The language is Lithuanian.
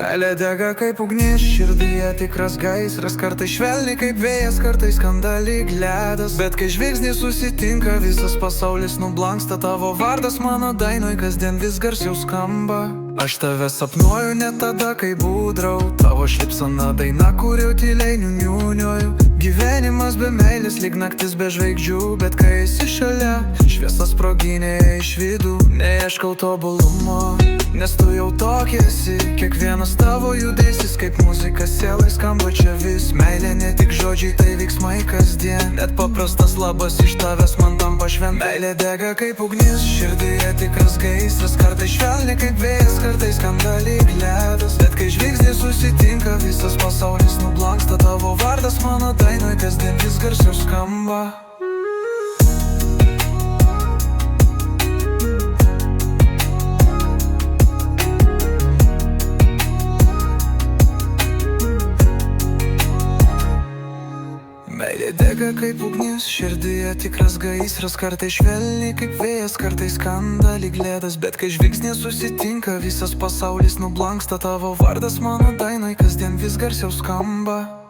Meilė dega kaip ugnis, širdyje tikras gaisras, kartais švelniai kaip vėjas, kartais skamba lyg ledas. Bet kai žvilgsniai susitinka, visas pasaulis nublanksta, tavo vardas mano dainoj kasdien vis garsiau skamba. Aš tave sapnuoju net tada, kai būdrau, tavo šypsena daina, kur jau tyliai niūniuoju. Gyvenimas be meilės lyg naktis be žvaigždžių, bet kai esi šalia, šviesa sproginėja iš vidų. Neieškau tobulumo, nes tu jau tokia esi. Kiekvienas tavo judesys kaip muzika sielai skamba čia vis. Meilė ne tik žodžiai, tai veiksmai kasdien. Net paprastas labas iš tavęs man tampa šventa. Meilė dega kaip ugnis, širdyje tikras gaisras, kartais švelniai kaip vėjas, kartais skamba lyg ledas. Bet kai žvilgsniai susitinka, visas pasaulis nublanksta, tavo vardas mano dainoj kasdien vis garsiau skamba. Meilė dega kaip ugnis, širdyje tikras gaisras, kartais švelniai kaip vėjas, kartais skamba lyg ledas. Bet kai žvilgsniai susitinka, visas pasaulis nublanksta, tavo vardas mano dainoj kasdien vis garsiau skamba.